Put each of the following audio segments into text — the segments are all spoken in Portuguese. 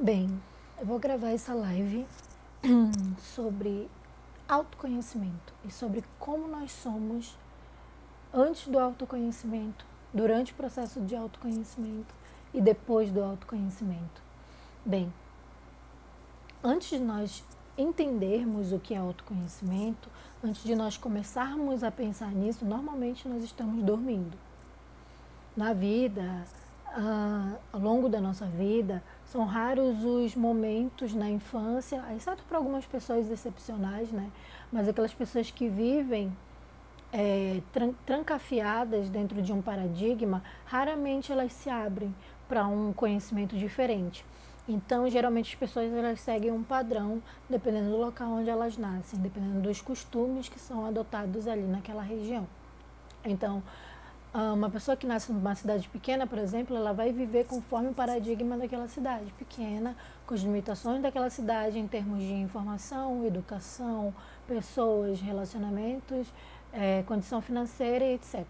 Bem, eu vou gravar essa live sobre autoconhecimento e sobre como nós somos antes do autoconhecimento, durante o processo de autoconhecimento e depois do autoconhecimento. Bem, antes de nós entendermos o que é autoconhecimento, antes de nós começarmos a pensar nisso, normalmente nós estamos dormindo. Na vida, ao longo da nossa vida, são raros os momentos na infância, exceto para algumas pessoas excepcionais, né? Mas aquelas pessoas que vivem trancafiadas dentro de um paradigma, raramente elas se abrem para um conhecimento diferente. Então, geralmente as pessoas elas seguem um padrão, dependendo do local onde elas nascem, dependendo dos costumes que são adotados ali naquela região. Então, uma pessoa que nasce numa cidade pequena, por exemplo, ela vai viver conforme o paradigma daquela cidade pequena, com as limitações daquela cidade em termos de informação, educação, pessoas, relacionamentos, condição financeira, etc.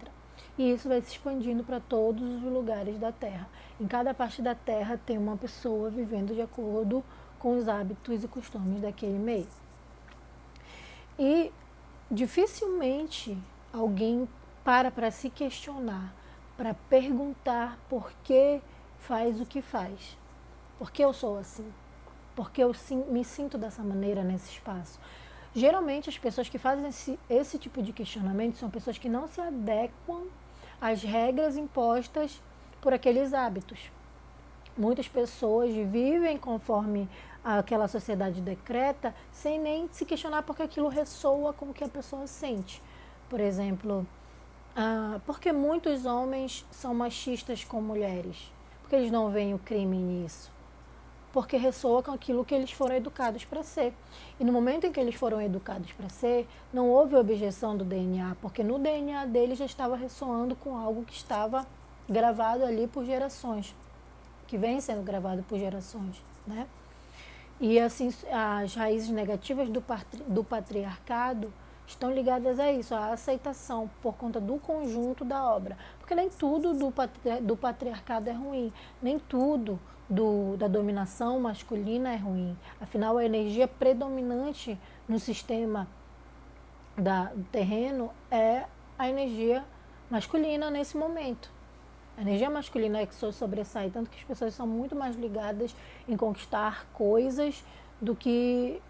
E isso vai se expandindo para todos os lugares da Terra. Em cada parte da Terra tem uma pessoa vivendo de acordo com os hábitos e costumes daquele meio. E dificilmente alguém para se questionar, para perguntar por que faz o que faz. Por que eu sou assim? Por que eu me sinto dessa maneira nesse espaço? Geralmente as pessoas que fazem esse tipo de questionamento são pessoas que não se adequam às regras impostas por aqueles hábitos. Muitas pessoas vivem conforme aquela sociedade decreta sem nem se questionar porque aquilo ressoa com o que a pessoa sente. Por exemplo, porque muitos homens são machistas com mulheres? Porque eles não veem o crime nisso? Porque ressoa com aquilo que eles foram educados para ser. E no momento em que eles foram educados para ser, não houve objeção do DNA, porque no DNA deles já estava ressoando com algo que estava gravado ali por gerações, que vem sendo gravado por gerações, né? E assim, as raízes negativas do patriarcado estão ligadas a isso, à aceitação por conta do conjunto da obra. Porque nem tudo do patriarcado é ruim, nem tudo da dominação masculina é ruim. Afinal, a energia predominante no sistema do terreno é a energia masculina nesse momento. A energia masculina é que sobressai, tanto que as pessoas são muito mais ligadas em conquistar coisas do que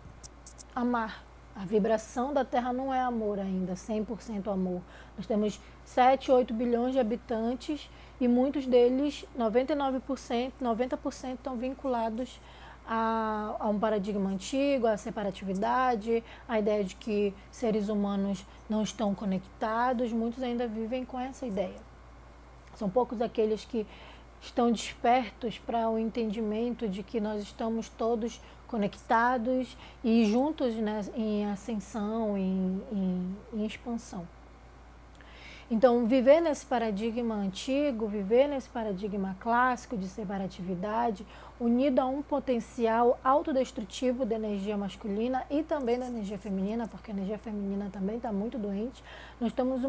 amar. A vibração da Terra não é amor ainda, 100% amor. Nós temos 7, 8 bilhões de habitantes e muitos deles, 99%, 90% estão vinculados a um paradigma antigo, a separatividade, a ideia de que seres humanos não estão conectados. Muitos ainda vivem com essa ideia. São poucos aqueles que estão despertos para o entendimento de que nós estamos todos conectados e juntos, né, em ascensão, em expansão. Então, viver nesse paradigma antigo, viver nesse paradigma clássico de separatividade, unido a um potencial autodestrutivo da energia masculina e também da energia feminina, porque a energia feminina também está muito doente, nós temos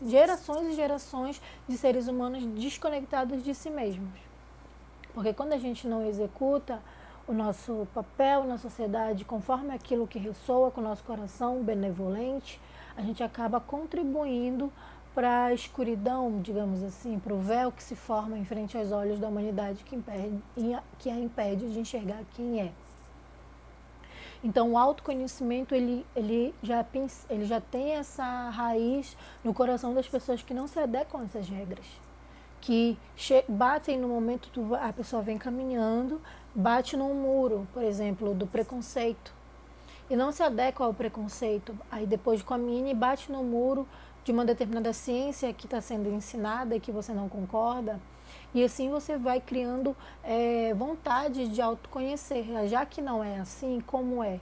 gerações e gerações de seres humanos desconectados de si mesmos. Porque quando a gente não executa o nosso papel na sociedade conforme aquilo que ressoa com o nosso coração benevolente, a gente acaba contribuindo para a escuridão, digamos assim, para o véu que se forma em frente aos olhos da humanidade que a impede de enxergar quem é. Então, o autoconhecimento ele já tem essa raiz no coração das pessoas que não se adequam a essas regras, que batem no momento que a pessoa vem caminhando, bate num muro, por exemplo, do preconceito, e não se adequa ao preconceito. Aí depois caminha e bate no muro de uma determinada ciência que está sendo ensinada e que você não concorda. E assim você vai criando vontade de autoconhecer, já que não é assim, como é.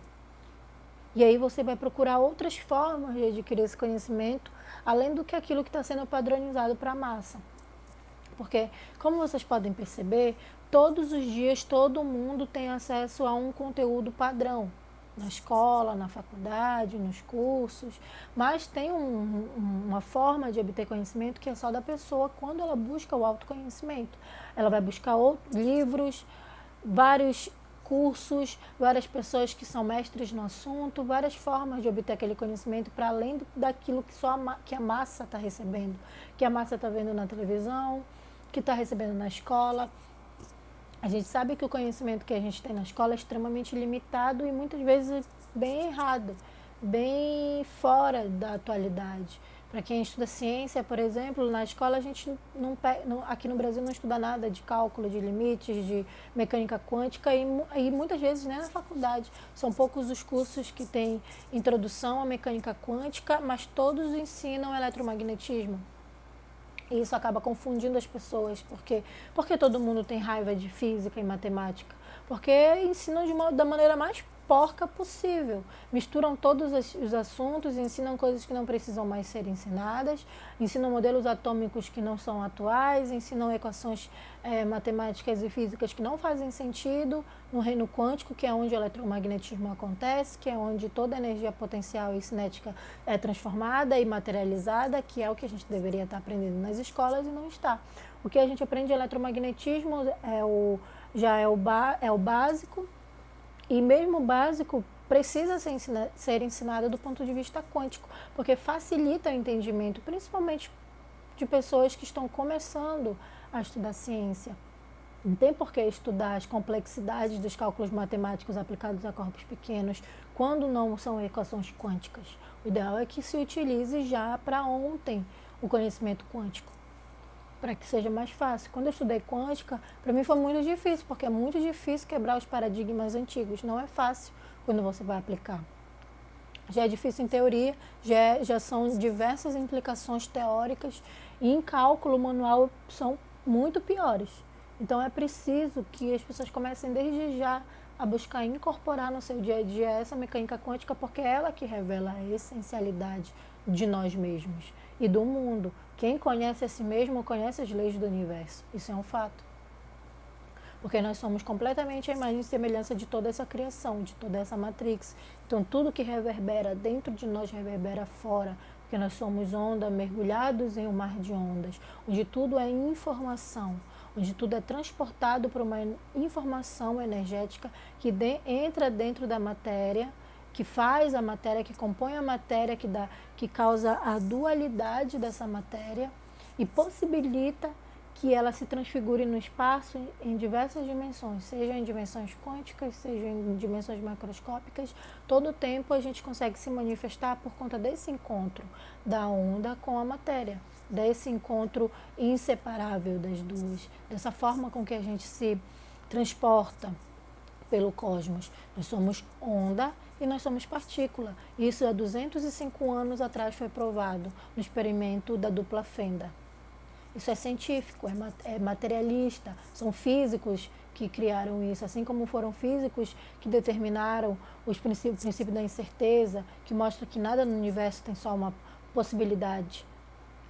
E aí você vai procurar outras formas de adquirir esse conhecimento, além do que aquilo que está sendo padronizado para a massa. Porque, como vocês podem perceber, todos os dias todo mundo tem acesso a um conteúdo padrão. Na escola, na faculdade, nos cursos, mas tem uma forma de obter conhecimento que é só da pessoa quando ela busca o autoconhecimento. Ela vai buscar livros, vários cursos, várias pessoas que são mestres no assunto, várias formas de obter aquele conhecimento para além daquilo que que a massa está recebendo, que a massa está vendo na televisão, que está recebendo na escola. A gente sabe que o conhecimento que a gente tem na escola é extremamente limitado e muitas vezes bem errado, bem fora da atualidade. Para quem estuda ciência, por exemplo, na escola a gente aqui no Brasil não estuda nada de cálculo de limites, de mecânica quântica e muitas vezes nem na faculdade. São poucos os cursos que têm introdução à mecânica quântica, mas todos ensinam eletromagnetismo. E isso acaba confundindo as pessoas, porque todo mundo tem raiva de física e matemática? Porque ensinam da maneira mais porca possível. Misturam todos os assuntos, ensinam coisas que não precisam mais ser ensinadas, ensinam modelos atômicos que não são atuais, ensinam equações matemáticas e físicas que não fazem sentido no reino quântico, que é onde o eletromagnetismo acontece, que é onde toda a energia potencial e cinética é transformada e materializada, que é o que a gente deveria estar aprendendo nas escolas e não está. O que a gente aprende de eletromagnetismo já é o básico, e mesmo o básico precisa ser ensinado do ponto de vista quântico, porque facilita o entendimento, principalmente de pessoas que estão começando a estudar ciência. Não tem por que estudar as complexidades dos cálculos matemáticos aplicados a corpos pequenos quando não são equações quânticas. O ideal é que se utilize já para ontem o conhecimento quântico, para que seja mais fácil. Quando eu estudei quântica, para mim foi muito difícil, porque é muito difícil quebrar os paradigmas antigos. Não é fácil quando você vai aplicar. Já é difícil em teoria, já são diversas implicações teóricas, e em cálculo manual são muito piores. Então é preciso que as pessoas comecem desde já a buscar incorporar no seu dia a dia essa mecânica quântica, porque é ela que revela a essencialidade de nós mesmos e do mundo. Quem conhece a si mesmo conhece as leis do universo. Isso é um fato. Porque nós somos completamente a imagem e semelhança de toda essa criação, de toda essa matrix. Então tudo que reverbera dentro de nós reverbera fora, porque nós somos onda, mergulhados em um mar de ondas, onde tudo é informação, onde tudo é transportado por uma informação energética que entra dentro da matéria, que faz a matéria, que compõe a matéria, que causa a dualidade dessa matéria e possibilita que ela se transfigure no espaço em diversas dimensões, seja em dimensões quânticas, seja em dimensões macroscópicas. Todo o tempo a gente consegue se manifestar por conta desse encontro da onda com a matéria, desse encontro inseparável das duas, dessa forma com que a gente se transporta pelo cosmos. Nós somos onda e nós somos partícula. Isso há 205 anos atrás foi provado no experimento da dupla fenda. Isso é científico, é materialista, são físicos que criaram isso, assim como foram físicos que determinaram o princípio da incerteza, que mostra que nada no universo tem só uma possibilidade.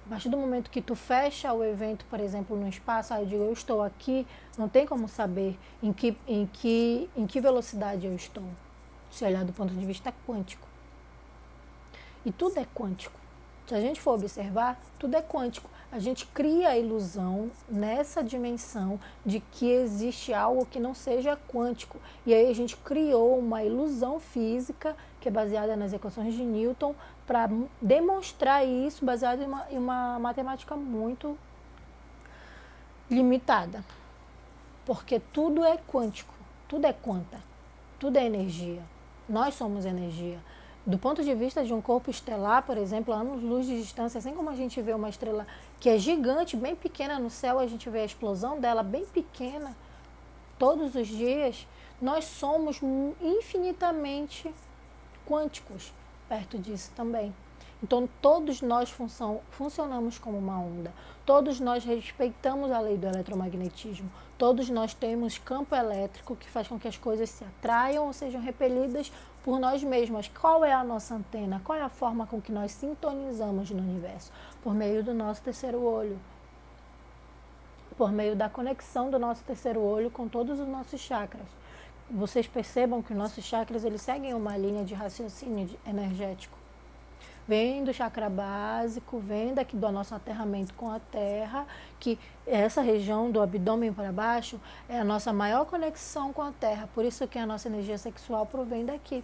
A partir do momento que tu fecha o evento, por exemplo, no espaço, eu digo, eu estou aqui, não tem como saber em que velocidade eu estou, se olhar do ponto de vista quântico. E tudo é quântico. Se a gente for observar, tudo é quântico. A gente cria a ilusão nessa dimensão de que existe algo que não seja quântico. E aí a gente criou uma ilusão física que é baseada nas equações de Newton para demonstrar isso baseado em uma matemática muito limitada. Porque tudo é quântico, tudo é quanta, tudo é energia. Nós somos energia. Do ponto de vista de um corpo estelar, por exemplo, a anos-luz de distância, assim como a gente vê uma estrela que é gigante, bem pequena no céu, a gente vê a explosão dela bem pequena todos os dias, nós somos infinitamente quânticos perto disso também. Então, todos nós funcionamos como uma onda. Todos nós respeitamos a lei do eletromagnetismo. Todos nós temos campo elétrico que faz com que as coisas se atraiam ou sejam repelidas por nós mesmos. Qual é a nossa antena? Qual é a forma com que nós sintonizamos no universo? Por meio do nosso terceiro olho. Por meio da conexão do nosso terceiro olho com todos os nossos chakras. Vocês percebam que os nossos chakras eles seguem uma linha de raciocínio energético. vem do chakra básico, vem daqui do nosso aterramento com a terra, que essa região do abdômen para baixo é a nossa maior conexão com a terra, por isso que a nossa energia sexual provém daqui.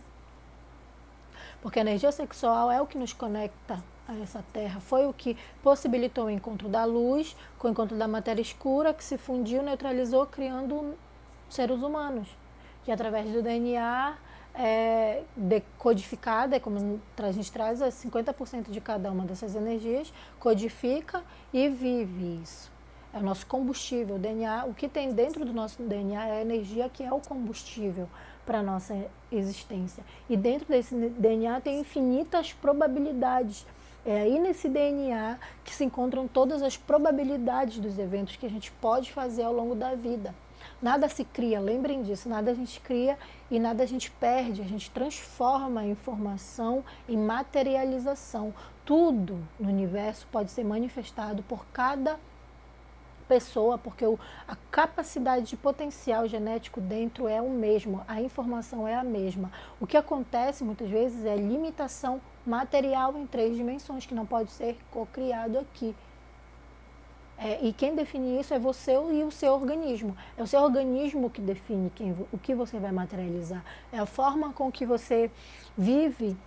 Porque a energia sexual é o que nos conecta a essa terra, foi o que possibilitou o encontro da luz com o encontro da matéria escura, que se fundiu, neutralizou, criando seres humanos, que através do DNA decodificada, como a gente traz 50% de cada uma dessas energias, codifica e vive isso. É o nosso combustível, o DNA, o que tem dentro do nosso DNA é a energia que é o combustível para a nossa existência. E dentro desse DNA tem infinitas probabilidades. É aí nesse DNA que se encontram todas as probabilidades dos eventos que a gente pode fazer ao longo da vida. Nada se cria, lembrem disso, nada a gente cria e nada a gente perde, a gente transforma a informação em materialização. Tudo no universo pode ser manifestado por cada pessoa, porque a capacidade de potencial genético dentro é o mesmo, a informação é a mesma. O que acontece muitas vezes é limitação material em 3 dimensões, que não pode ser cocriado aqui. E quem define isso é você e o seu organismo. É o seu organismo que define o que você vai materializar. É a forma com que você vive,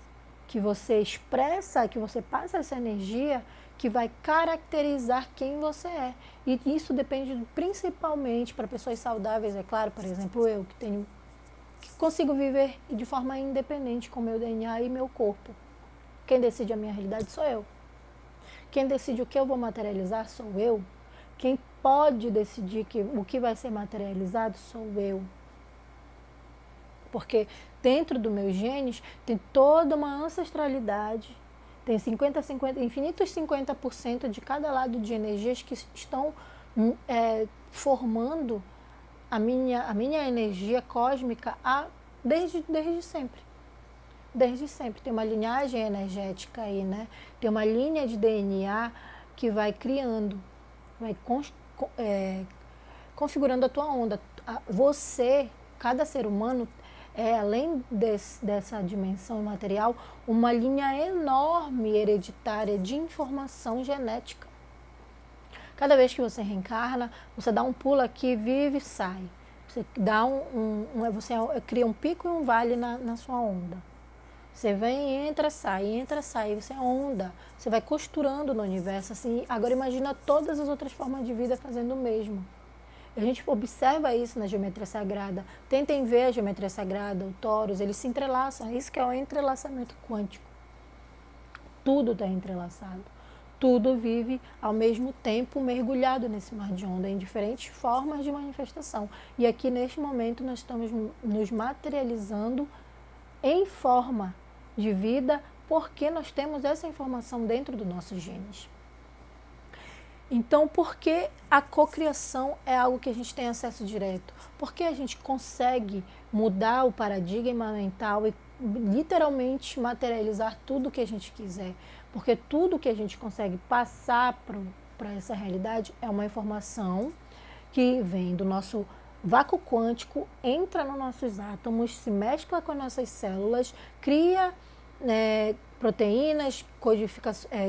que você expressa, que você passa essa energia, que vai caracterizar quem você é. E isso depende principalmente para pessoas saudáveis, é claro, por exemplo, eu que consigo viver de forma independente com meu DNA e meu corpo. Quem decide a minha realidade sou eu. Quem decide o que eu vou materializar sou eu. Quem pode decidir o que vai ser materializado sou eu. Porque dentro dos meus genes tem toda uma ancestralidade, tem 50, infinitos 50% de cada lado de energias que estão formando a minha energia cósmica desde sempre. Desde sempre. Tem uma linhagem energética aí, né? Tem uma linha de DNA que vai criando, vai configurando a tua onda. Você, cada ser humano, além dessa dimensão material, uma linha enorme hereditária de informação genética. Cada vez que você reencarna, você dá um pulo aqui, vive e sai. Você dá você cria um pico e um vale na sua onda. Você vem, entra, sai, você é onda. Você vai costurando no universo. Assim. Agora imagina todas as outras formas de vida fazendo o mesmo. A gente observa isso na geometria sagrada. Tentem ver a geometria sagrada, o Taurus, eles se entrelaçam. Isso que é o entrelaçamento quântico. Tudo está entrelaçado. Tudo vive ao mesmo tempo mergulhado nesse mar de onda, em diferentes formas de manifestação. E aqui, neste momento, nós estamos nos materializando em forma de vida, porque nós temos essa informação dentro dos nossos genes. Então, por que a cocriação é algo que a gente tem acesso direto? Porque a gente consegue mudar o paradigma mental e literalmente materializar tudo o que a gente quiser. Porque tudo que a gente consegue passar para essa realidade é uma informação que vem do nosso vácuo quântico, entra nos nossos átomos, se mescla com as nossas células, cria proteínas,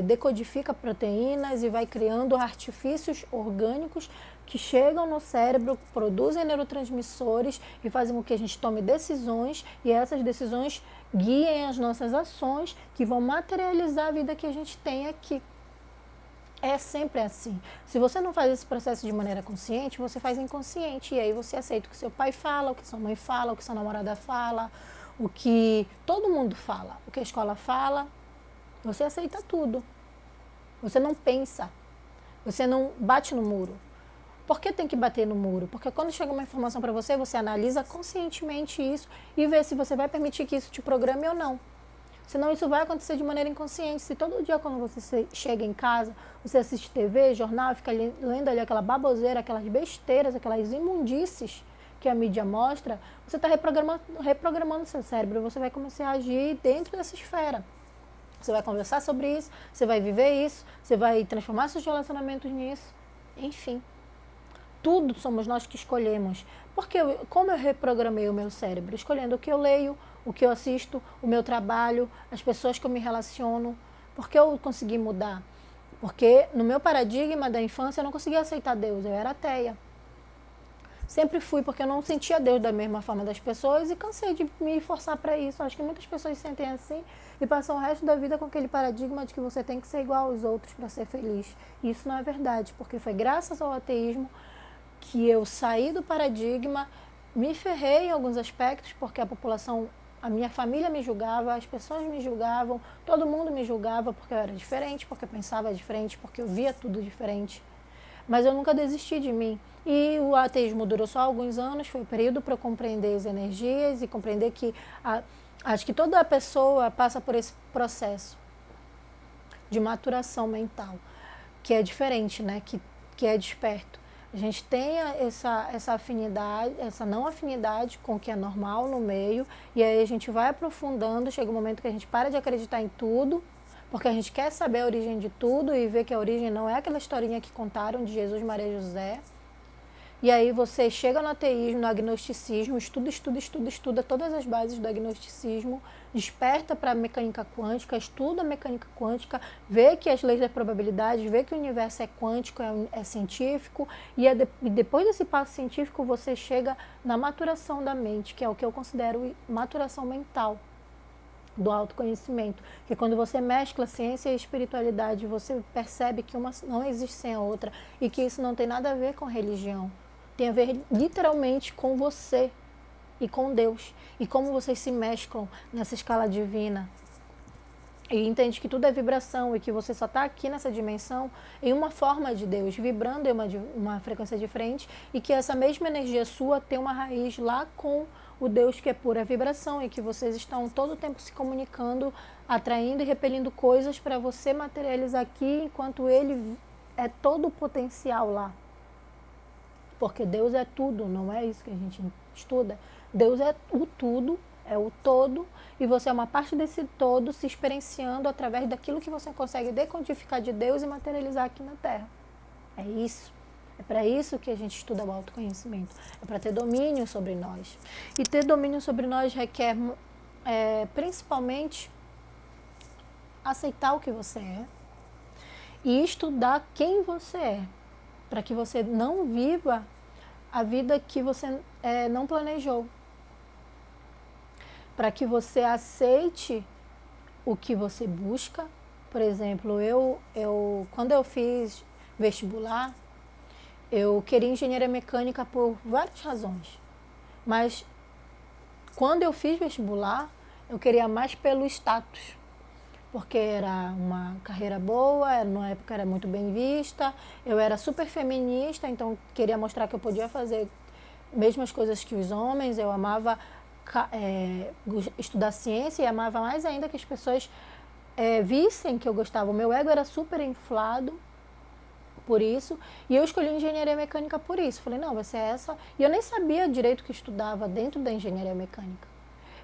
decodifica proteínas e vai criando artifícios orgânicos que chegam no cérebro, produzem neurotransmissores e fazem com que a gente tome decisões, e essas decisões guiem as nossas ações que vão materializar a vida que a gente tem aqui. É sempre assim. Se você não faz esse processo de maneira consciente, você faz inconsciente. E aí você aceita o que seu pai fala, o que sua mãe fala, o que sua namorada fala, o que todo mundo fala, o que a escola fala. Você aceita tudo. Você não pensa. Você não bate no muro. Por que tem que bater no muro? Porque quando chega uma informação para você, você analisa conscientemente isso e vê se você vai permitir que isso te programe ou não. Senão isso vai acontecer de maneira inconsciente. Se todo dia quando você chega em casa, você assiste TV, jornal, fica lendo ali aquela baboseira, aquelas besteiras, aquelas imundícies que a mídia mostra, você está reprogramando seu cérebro. Você vai começar a agir dentro dessa esfera. Você vai conversar sobre isso, você vai viver isso, você vai transformar seus relacionamentos nisso. Enfim, tudo somos nós que escolhemos. Porque como eu reprogramei o meu cérebro? Escolhendo o que eu leio, o que eu assisto, o meu trabalho, as pessoas que eu me relaciono, Por que eu consegui mudar? Porque no meu paradigma da infância eu não conseguia aceitar Deus, eu era ateia. Sempre fui, porque eu não sentia Deus da mesma forma das pessoas e cansei de me forçar para isso. Acho que muitas pessoas se sentem assim e passam o resto da vida com aquele paradigma de que você tem que ser igual aos outros para ser feliz. E isso não é verdade, porque foi graças ao ateísmo que eu saí do paradigma, me ferrei em alguns aspectos, porque a população, a minha família me julgava, as pessoas me julgavam, todo mundo me julgava porque eu era diferente, porque eu pensava diferente, porque eu via tudo diferente. Mas eu nunca desisti de mim. E o ateísmo durou só alguns anos, foi o período para eu compreender as energias e compreender que acho que toda pessoa passa por esse processo de maturação mental, que é diferente, né? Que é desperto. A gente tem essa afinidade, essa não afinidade com o que é normal no meio, e aí a gente vai aprofundando, chega um momento que a gente para de acreditar em tudo, porque a gente quer saber a origem de tudo e ver que a origem não é aquela historinha que contaram de Jesus, Maria e José. E aí você chega no ateísmo, no agnosticismo, estuda todas as bases do agnosticismo, desperta para a mecânica quântica, estuda a mecânica quântica, vê que as leis da probabilidade, vê que o universo é quântico, é científico, e depois desse passo científico você chega na maturação da mente, que é o que eu considero maturação mental do autoconhecimento, que quando você mescla ciência e espiritualidade, você percebe que uma não existe sem a outra e que isso não tem nada a ver com religião, tem a ver literalmente com você e com Deus e como vocês se mesclam nessa escala divina. E entende que tudo é vibração e que você só está aqui nessa dimensão em uma forma de Deus, vibrando em uma frequência diferente e que essa mesma energia sua tem uma raiz lá com o Deus que é pura vibração e que vocês estão todo o tempo se comunicando, atraindo e repelindo coisas para você materializar aqui enquanto ele é todo o potencial lá. Porque Deus é tudo, não é isso que a gente estuda. Deus é o tudo, é o todo, e você é uma parte desse todo se experienciando através daquilo que você consegue decodificar de Deus e materializar aqui na Terra. É isso. É para isso que a gente estuda o autoconhecimento. É para ter domínio sobre nós. E ter domínio sobre nós requer, principalmente, aceitar o que você é e estudar quem você é, para que você não viva a vida que você não planejou. Para que você aceite o que você busca. Por exemplo, quando eu fiz vestibular, eu queria engenharia mecânica por várias razões. Mas quando eu fiz vestibular, eu queria mais pelo status. Porque era uma carreira boa, na época era muito bem vista, eu era super feminista, então queria mostrar que eu podia fazer mesmas coisas que os homens, eu amava estudar ciência e amava mais ainda que as pessoas vissem que eu gostava. O meu ego era super inflado por isso, e eu escolhi engenharia mecânica por isso. Falei, não, vai ser essa. E eu nem sabia direito o que estudava dentro da engenharia mecânica.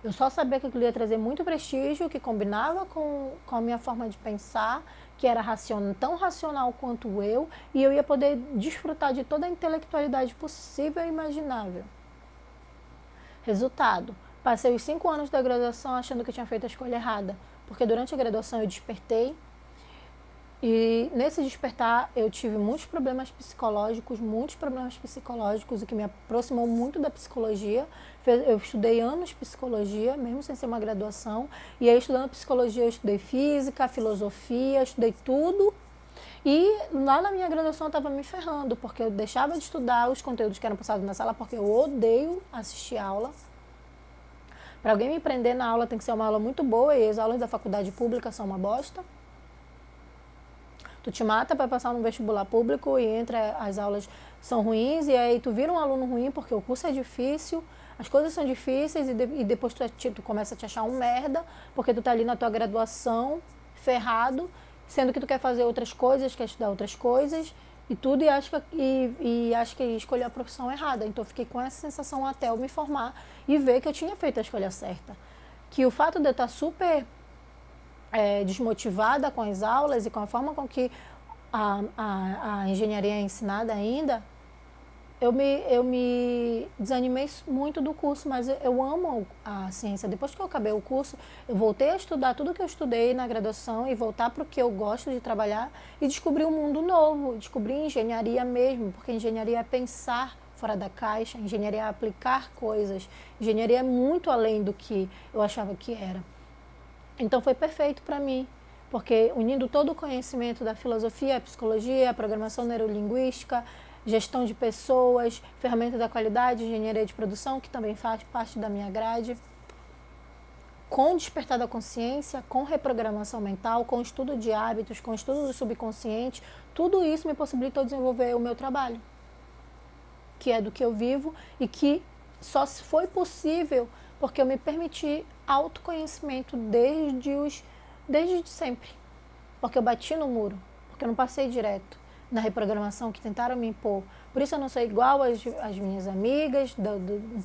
Eu só sabia que aquilo ia trazer muito prestígio, que combinava com a minha forma de pensar, que era tão racional quanto eu, e eu ia poder desfrutar de toda a intelectualidade possível e imaginável. Resultado, passei os 5 anos da graduação achando que eu tinha feito a escolha errada, porque durante a graduação eu despertei, e nesse despertar eu tive muitos problemas psicológicos, o que me aproximou muito da psicologia. Eu estudei anos psicologia, mesmo sem ser uma graduação, e aí estudando psicologia eu estudei física, filosofia, estudei tudo, e lá na minha graduação eu estava me ferrando, porque eu deixava de estudar os conteúdos que eram passados na sala, porque eu odeio assistir aula. Para alguém me prender na aula tem que ser uma aula muito boa, e as aulas da faculdade pública são uma bosta. Tu te mata para passar no vestibular público e as aulas são ruins, e aí tu vira um aluno ruim porque o curso é difícil, as coisas são difíceis, e depois tu começa a te achar um merda, porque tu tá ali na tua graduação, ferrado, sendo que tu quer fazer outras coisas, quer estudar outras coisas, e tudo, e acho que escolhi a profissão errada. Então eu fiquei com essa sensação até eu me formar e ver que eu tinha feito a escolha certa. Que o fato de eu estar super desmotivada com as aulas e com a forma com que a engenharia é ensinada ainda, eu me desanimei muito do curso, mas eu amo a ciência. Depois que eu acabei o curso, eu voltei a estudar tudo que eu estudei na graduação e voltar para o que eu gosto de trabalhar e descobrir um mundo novo, descobrir engenharia mesmo, porque engenharia é pensar fora da caixa, engenharia é aplicar coisas, engenharia é muito além do que eu achava que era. Então foi perfeito para mim, porque unindo todo o conhecimento da filosofia, a psicologia, a programação neurolinguística, gestão de pessoas, ferramenta da qualidade, engenharia de produção, que também faz parte da minha grade, com despertar da consciência, com reprogramação mental, com estudo de hábitos, com estudo do subconsciente, tudo isso me possibilitou desenvolver o meu trabalho, que é do que eu vivo e que só foi possível porque eu me permiti autoconhecimento desde sempre. Porque eu bati no muro, porque eu não passei direto na reprogramação que tentaram me impor. Por isso eu não sou igual às minhas amigas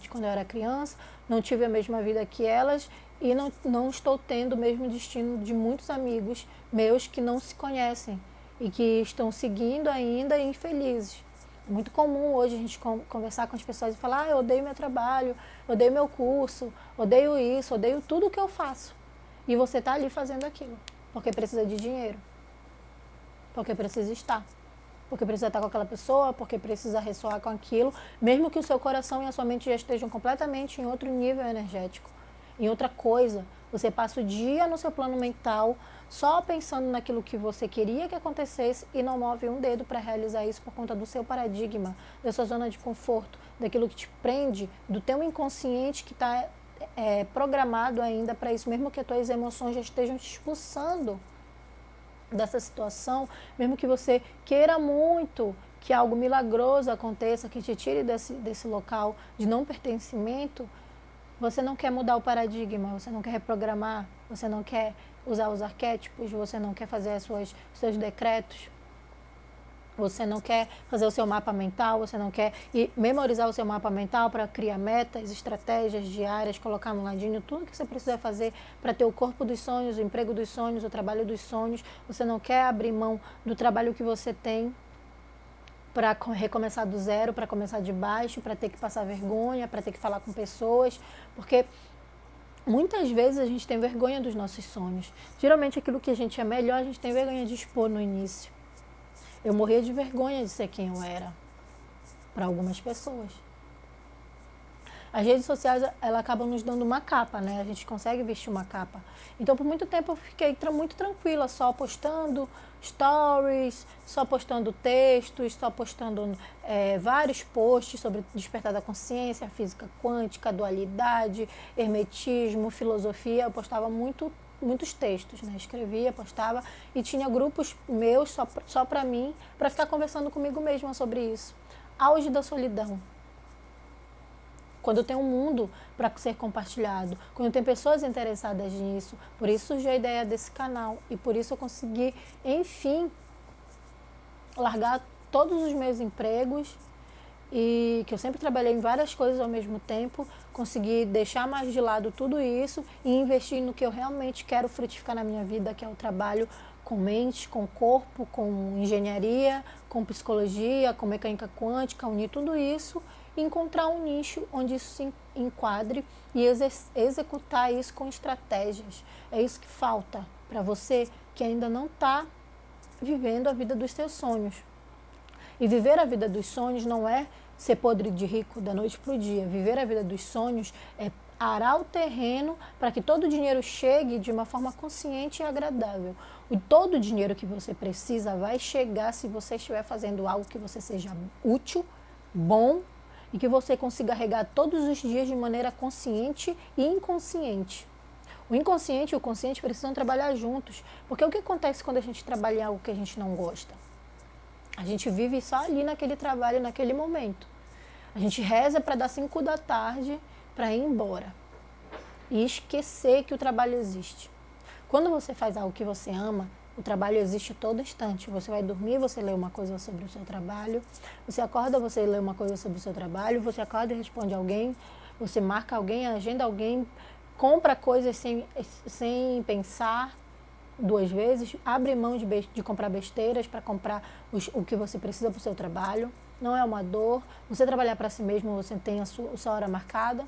de quando eu era criança, não tive a mesma vida que elas e não estou tendo o mesmo destino de muitos amigos meus que não se conhecem e que estão seguindo ainda infelizes. É muito comum hoje a gente conversar com as pessoas e falar: eu odeio meu trabalho, odeio meu curso, odeio isso, odeio tudo que eu faço. E você está ali fazendo aquilo, porque precisa de dinheiro, porque precisa estar, porque precisa estar com aquela pessoa, porque precisa ressoar com aquilo, mesmo que o seu coração e a sua mente já estejam completamente em outro nível energético, em outra coisa. Você passa o dia no seu plano mental só pensando naquilo que você queria que acontecesse e não move um dedo para realizar isso por conta do seu paradigma, da sua zona de conforto, daquilo que te prende, do teu inconsciente que está programado ainda para isso, mesmo que as tuas emoções já estejam te expulsando dessa situação, mesmo que você queira muito que algo milagroso aconteça, que te tire desse local de não pertencimento, você não quer mudar o paradigma, você não quer reprogramar, você não quer usar os arquétipos, você não quer fazer os seus decretos, você não quer fazer o seu mapa mental, você não quer memorizar o seu mapa mental para criar metas, estratégias diárias, colocar no ladinho tudo que você precisa fazer para ter o corpo dos sonhos, o emprego dos sonhos, o trabalho dos sonhos. Você não quer abrir mão do trabalho que você tem para recomeçar do zero, para começar de baixo, para ter que passar vergonha, para ter que falar com pessoas, porque muitas vezes a gente tem vergonha dos nossos sonhos. Geralmente aquilo que a gente é melhor, a gente tem vergonha de expor no início. Eu morria de vergonha de ser quem eu era, para algumas pessoas. As redes sociais, ela acabam nos dando uma capa, né? A gente consegue vestir uma capa. Então, por muito tempo, eu fiquei muito tranquila, só postando stories, só postando textos, só postando vários posts sobre despertar da consciência, física quântica, dualidade, hermetismo, filosofia. Eu postava muitos textos, né? Escrevia, postava e tinha grupos meus só para mim, para ficar conversando comigo mesma sobre isso. Auge da solidão. Quando tem um mundo para ser compartilhado, quando tem pessoas interessadas nisso. Por isso surgiu a ideia desse canal e por isso eu consegui, enfim, largar todos os meus empregos e que eu sempre trabalhei em várias coisas ao mesmo tempo, consegui deixar mais de lado tudo isso e investir no que eu realmente quero frutificar na minha vida, que é o trabalho com mente, com corpo, com engenharia, com psicologia, com mecânica quântica, unir tudo isso e encontrar um nicho onde isso se enquadre e executar isso com estratégias. É isso que falta para você que ainda não está vivendo a vida dos seus sonhos. E viver a vida dos sonhos não é ser podre de rico da noite para o dia. Viver a vida dos sonhos é arar o terreno para que todo o dinheiro chegue de uma forma consciente e agradável. Todo o dinheiro que você precisa vai chegar se você estiver fazendo algo que você seja útil, bom e que você consiga regar todos os dias de maneira consciente e inconsciente. O inconsciente e o consciente precisam trabalhar juntos, porque o que acontece quando a gente trabalha em algo que a gente não gosta? A gente vive só ali naquele trabalho, naquele momento. A gente reza para dar 5 da tarde para ir embora e esquecer que o trabalho existe. Quando você faz algo que você ama, o trabalho existe todo instante. Você vai dormir, você lê uma coisa sobre o seu trabalho. Você acorda, você lê uma coisa sobre o seu trabalho. Você acorda e responde alguém. Você marca alguém, agenda alguém, compra coisas sem pensar 2 vezes, abre mão de comprar besteiras para comprar o que você precisa para o seu trabalho. não é uma dor. Você trabalhar para si mesmo, você tem a sua hora marcada.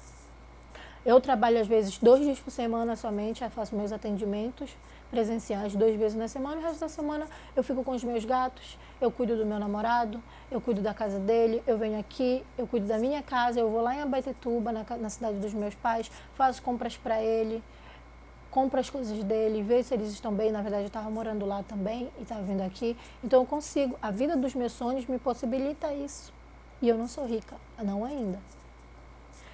Eu trabalho às vezes 2 dias por semana somente, eu faço meus atendimentos presenciais 2 vezes na semana, e o resto da semana eu fico com os meus gatos, eu cuido do meu namorado, eu cuido da casa dele, eu venho aqui, eu cuido da minha casa, eu vou lá em Abaetetuba, na cidade dos meus pais, faço compras para ele, compro as coisas dele, vejo se eles estão bem. Na verdade, eu estava morando lá também e estava vindo aqui. Então, eu consigo. A vida dos meus sonhos me possibilita isso. E eu não sou rica, não ainda.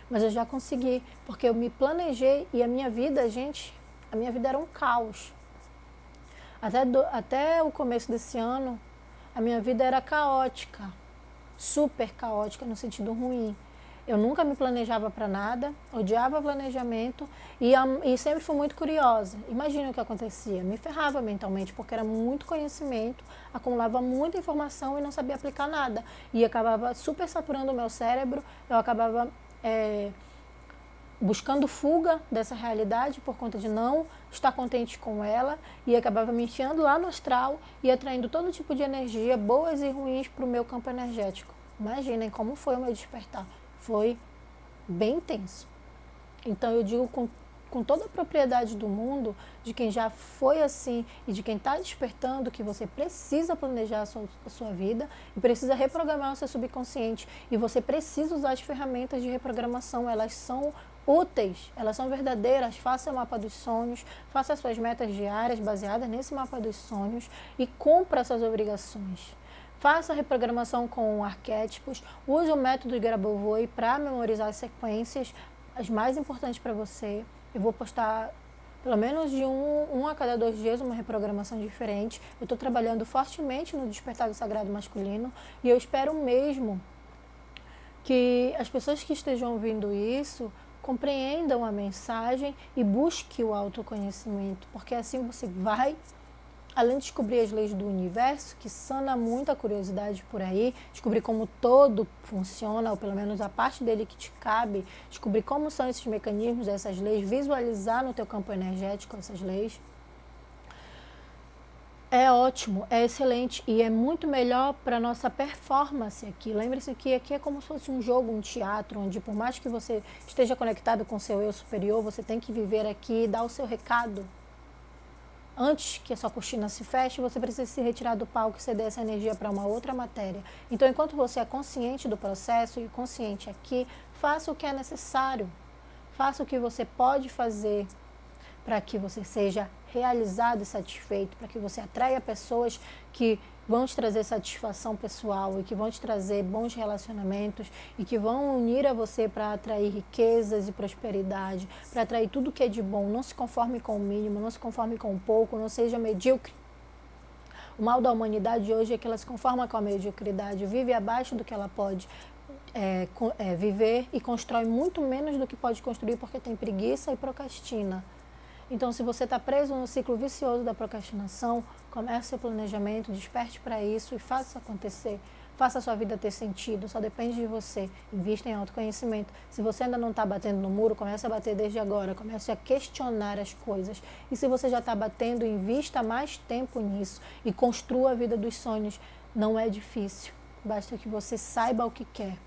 Mas eu já consegui, porque eu me planejei e a minha vida, gente, a minha vida era um caos. Até o começo desse ano, a minha vida era caótica, super caótica no sentido ruim. Eu nunca me planejava para nada, odiava planejamento e sempre fui muito curiosa. Imagina o que acontecia, me ferrava mentalmente, porque era muito conhecimento, acumulava muita informação e não sabia aplicar nada. E acabava super saturando o meu cérebro, eu acabava buscando fuga dessa realidade por conta de não estar contente com ela e acabava me enfiando lá no astral e atraindo todo tipo de energia, boas e ruins, para o meu campo energético. Imaginem como foi o meu despertar. Foi bem intenso. Então eu digo com toda a propriedade do mundo, de quem já foi assim e de quem está despertando, que você precisa planejar a sua vida e precisa reprogramar o seu subconsciente. E você precisa usar as ferramentas de reprogramação, elas são úteis, elas são verdadeiras. Faça o mapa dos sonhos, faça as suas metas diárias baseadas nesse mapa dos sonhos e cumpra essas obrigações. Faça a reprogramação com arquétipos, use o método Grabovoi para memorizar as sequências, as mais importantes para você. Eu vou postar pelo menos de um a cada 2 dias uma reprogramação diferente. Eu estou trabalhando fortemente no despertar do sagrado masculino e eu espero mesmo que as pessoas que estejam ouvindo isso compreendam a mensagem e busquem o autoconhecimento, porque assim você vai, além de descobrir as leis do universo, que sana muita curiosidade por aí, descobrir como todo funciona, ou pelo menos a parte dele que te cabe, descobrir como são esses mecanismos dessas leis, visualizar no teu campo energético essas leis. É ótimo, é excelente e é muito melhor para a nossa performance aqui. Lembre-se que aqui é como se fosse um jogo, um teatro, onde por mais que você esteja conectado com o seu eu superior, você tem que viver aqui e dar o seu recado. Antes que a sua cortina se feche, você precisa se retirar do palco e ceder essa energia para uma outra matéria. Então, enquanto você é consciente do processo e consciente aqui, faça o que é necessário. Faça o que você pode fazer para que você seja realizado e satisfeito, para que você atraia pessoas que vão te trazer satisfação pessoal e que vão te trazer bons relacionamentos e que vão unir a você para atrair riquezas e prosperidade, para atrair tudo que é de bom. Não se conforme com o mínimo, não se conforme com o pouco, não seja medíocre. O mal da humanidade hoje é que ela se conforma com a mediocridade, vive abaixo do que ela pode viver e constrói muito menos do que pode construir porque tem preguiça e procrastina. Então, se você está preso no ciclo vicioso da procrastinação, comece seu planejamento, desperte para isso e faça isso acontecer. Faça a sua vida ter sentido, só depende de você. Invista em autoconhecimento. Se você ainda não está batendo no muro, comece a bater desde agora, comece a questionar as coisas. E se você já está batendo, invista mais tempo nisso e construa a vida dos sonhos. Não é difícil, basta que você saiba o que quer.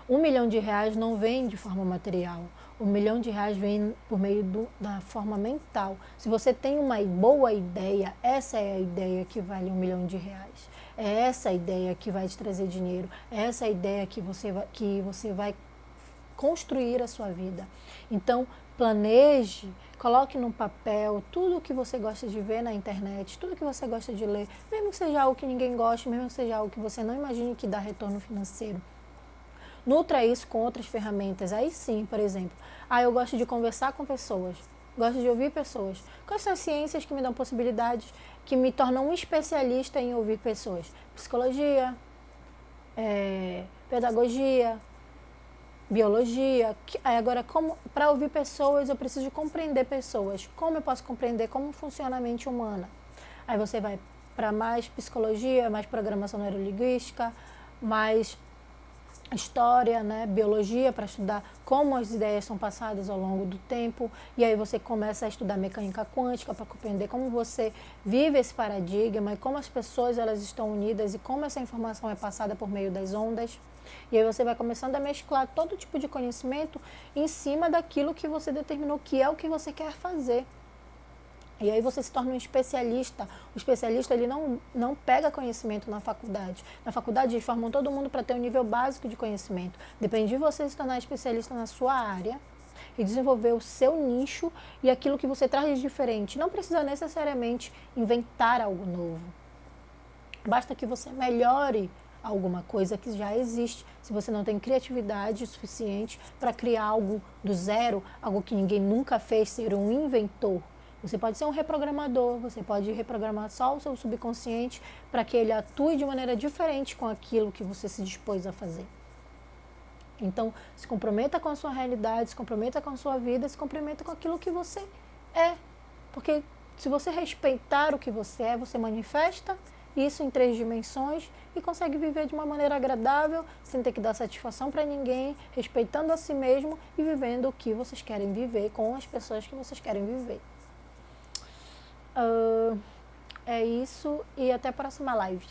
R$1 milhão não vem de forma material. R$1 milhão vem por meio da forma mental. Se você tem uma boa ideia, essa é a ideia que vale R$1 milhão. É essa a ideia que vai te trazer dinheiro. É essa a ideia que você vai construir a sua vida. Então, planeje, coloque num papel tudo o que você gosta de ver na internet, tudo que você gosta de ler, mesmo que seja algo que ninguém goste, mesmo que seja algo que você não imagine que dá retorno financeiro. Nutra isso com outras ferramentas. Aí sim, por exemplo, eu gosto de conversar com pessoas, gosto de ouvir pessoas. Quais são as ciências que me dão possibilidades, que me tornam um especialista em ouvir pessoas? Psicologia, pedagogia, biologia. Agora, para ouvir pessoas, eu preciso compreender pessoas. Como eu posso compreender como funciona a mente humana? Aí você vai para mais psicologia, mais programação neurolinguística, mais história, né, biologia, para estudar como as ideias são passadas ao longo do tempo, e aí você começa a estudar mecânica quântica para compreender como você vive esse paradigma e como as pessoas elas estão unidas e como essa informação é passada por meio das ondas. E aí você vai começando a mesclar todo tipo de conhecimento em cima daquilo que você determinou que é o que você quer fazer. E aí você se torna um especialista. O especialista ele não pega conhecimento na faculdade. Na faculdade eles formam todo mundo para ter um nível básico de conhecimento. Depende de você se tornar especialista na sua área e desenvolver o seu nicho e aquilo que você traz de diferente. Não precisa necessariamente inventar algo novo. Basta que você melhore alguma coisa que já existe. Se você não tem criatividade suficiente para criar algo do zero, algo que ninguém nunca fez, ser um inventor. Você pode ser um reprogramador, você pode reprogramar só o seu subconsciente para que ele atue de maneira diferente com aquilo que você se dispôs a fazer. Então, se comprometa com a sua realidade, se comprometa com a sua vida, se comprometa com aquilo que você é. Porque se você respeitar o que você é, você manifesta isso em 3 dimensões e consegue viver de uma maneira agradável, sem ter que dar satisfação para ninguém, respeitando a si mesmo e vivendo o que vocês querem viver com as pessoas que vocês querem viver. É isso e até a próxima live.